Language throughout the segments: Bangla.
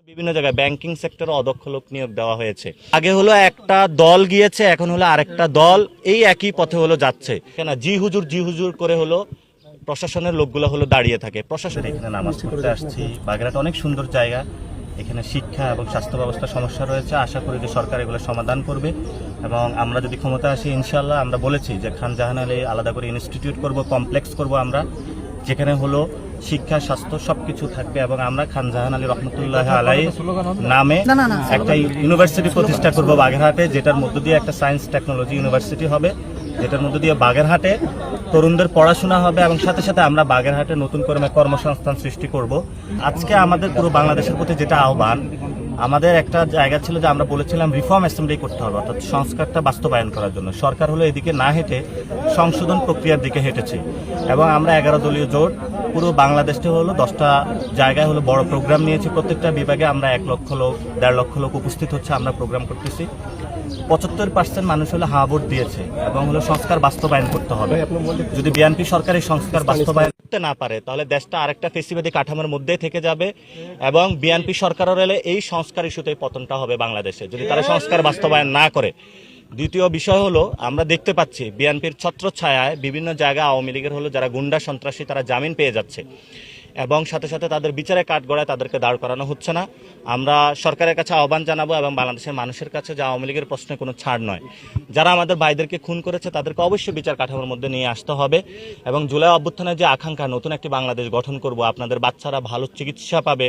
বিভিন্ন জায়গায় ব্যাংকিং সেক্টরে অদক্ষ লোক নিয়োগ দেওয়া হয়েছে। আগে হলো একটা দল গিয়েছে, এখন হলো আরেকটা দল এই একই পথে হলো যাচ্ছে। কেন জি হুজুর করে হলো প্রশাসনের লোকগুলো হলো দাঁড়িয়ে থাকে। প্রশাসন এখানে নামাজ পড়তে আসছি। বাগেরহাট অনেক সুন্দর জায়গা, এখানে শিক্ষা এবং স্বাস্থ্য ব্যবস্থা সমস্যা রয়েছে। আশা করি যে সরকার এগুলো সমাধান করবে এবং আমরা যদি ক্ষমতা আসি ইনশাল্লাহ আমরা বলেছি যে খান জাহান আলী আলাদা করে ইনস্টিটিউট করব, কমপ্লেক্স করব আমরা, যেখানে হলো শিক্ষা স্বাস্থ্য সবকিছু থাকবে এবং আমরা খান জাহান আলী রহমতুল্লাহ আলাই নামে একটা ইউনিভার্সিটি প্রতিষ্ঠা করব বাগেরহাটে, যেটার মধ্য দিয়ে একটা সায়েন্স টেকনোলজি ইউনিভার্সিটি হবে, যেটার মধ্য দিয়ে বাগেরহাটে তরুণদের পড়াশোনা হবে এবং সাথে সাথে আমরা বাগেরহাটে নতুন করে কর্মসংস্থান সৃষ্টি করব। আজকে আমাদের পুরো বাংলাদেশের প্রতি যেটা আহ্বান, আমাদের একটা জায়গা ছিল যে আমরা বলেছিলাম রিফর্ম অ্যাসেম্বলি করতে হবে, অর্থাৎ সংস্কারটা বাস্তবায়ন করার জন্য। সরকার হলো এদিকে না হেঁটে সংশোধন প্রক্রিয়ার দিকে হেঁটেছে এবং আমরা 11 দলীয় জোট পুরো বাংলাদেশে হলো 10টা জায়গায় হলো বড় প্রোগ্রাম নিয়েছি। প্রত্যেকটা বিভাগে আমরা 1 লক্ষ লোক 1.5 লক্ষ লোক উপস্থিত হচ্ছে, আমরা প্রোগ্রাম করতেছি। 75% মানুষ হলো হা ভোট দিয়েছে এবং হলো সংস্কার বাস্তবায়ন করতে হবে। যদি বিএনপি সরকার এই সংস্কার বাস্তবায়ন করতে না পারে তাহলে দেশটা আরেকটা ফেসিবাদী কাঠামোর মধ্যেই থেকে যাবে এবং বিএনপি সরকারের এলে এই সংস্কার ইস্যুতেই পতনটা হবে বাংলাদেশে, যদি তারা সংস্কার বাস্তবায়ন না করে। দ্বিতীয় বিষয় হলো আমরা দেখতে পাচ্ছি বিএনপির ছত্রছায়ায় বিভিন্ন জায়গায় আওয়ামী লীগের হলো যারা গুন্ডা সন্ত্রাসী তারা জামিন পেয়ে যাচ্ছে এবং সাথে সাথে তাদের বিচারে কাঠগড়ায় তাদেরকে দাঁড় করানো হচ্ছে না। আমরা সরকারের কাছে আহ্বান জানাবো এবং বাংলাদেশের মানুষের কাছে যে আওয়ামী লীগের প্রশ্নে কোনো ছাড় নয়, যারা আমাদের ভাইদেরকে খুন করেছে তাদেরকে অবশ্যই বিচার কাঠামোর মধ্যে নিয়ে আসতে হবে এবং জুলাই অভ্যুত্থানের যে আকাঙ্ক্ষা নতুন একটি বাংলাদেশ গঠন করব, আপনাদের বাচ্চারা ভালো চিকিৎসা পাবে,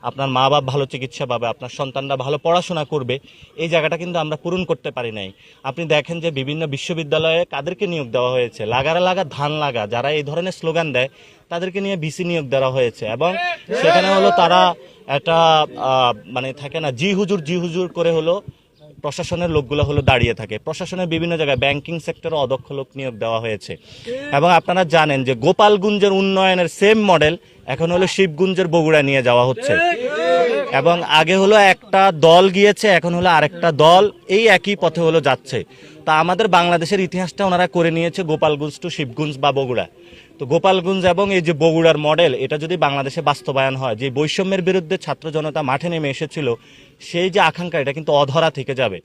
আপনার মা বাপ ভালো চিকিৎসা পাবে, আপনার সন্তানরা ভালো পড়াশোনা করবে, এই জায়গাটা কিন্তু আমরা পূরণ করতে পারি নাই। আপনি দেখেন যে বিভিন্ন বিশ্ববিদ্যালয়ে কাদেরকে নিয়োগ দেওয়া হয়েছে, লাগারা লাগা ধান লাগা, যারা এই ধরনের স্লোগান দেয় তাদেরকে নিয়ে ভিসি নিয়োগ দেওয়া হয়েছে এবং সেখানে হলো তারা একটা থাকে না জি হুজুর করে হলো প্রশাসনের লোকগুলো হলো দাঁড়িয়ে থাকে। প্রশাসনের বিভিন্ন জায়গায় ব্যাংকিং সেক্টরে অদক্ষ লোক নিয়োগ দেওয়া হয়েছে এবং আপনারা জানেন যে গোপালগঞ্জের উন্নয়নের সেম মডেল এখন হলো শিবগঞ্জের বগুড়া নিয়ে যাওয়া হচ্ছে এবং আগে হলো একটা দল গিয়েছে, এখন হলো আরেকটা দল এই একই পথে হলো যাচ্ছে। তা আমাদের বাংলাদেশের ইতিহাসটা ওনারা করে নিয়েছে গোপালগঞ্জ টু শিবগঞ্জ বা বগুড়া। তো গোপালগঞ্জ এবং এই যে বগুড়ার মডেল, এটা যদি বাংলাদেশে বাস্তবায়ন হয়, যে বৈষম্যের বিরুদ্ধে ছাত্র জনতা মাঠে নেমে এসেছিল সেই যে আকাঙ্ক্ষা, এটা কিন্তু অধরা থেকে যাবে।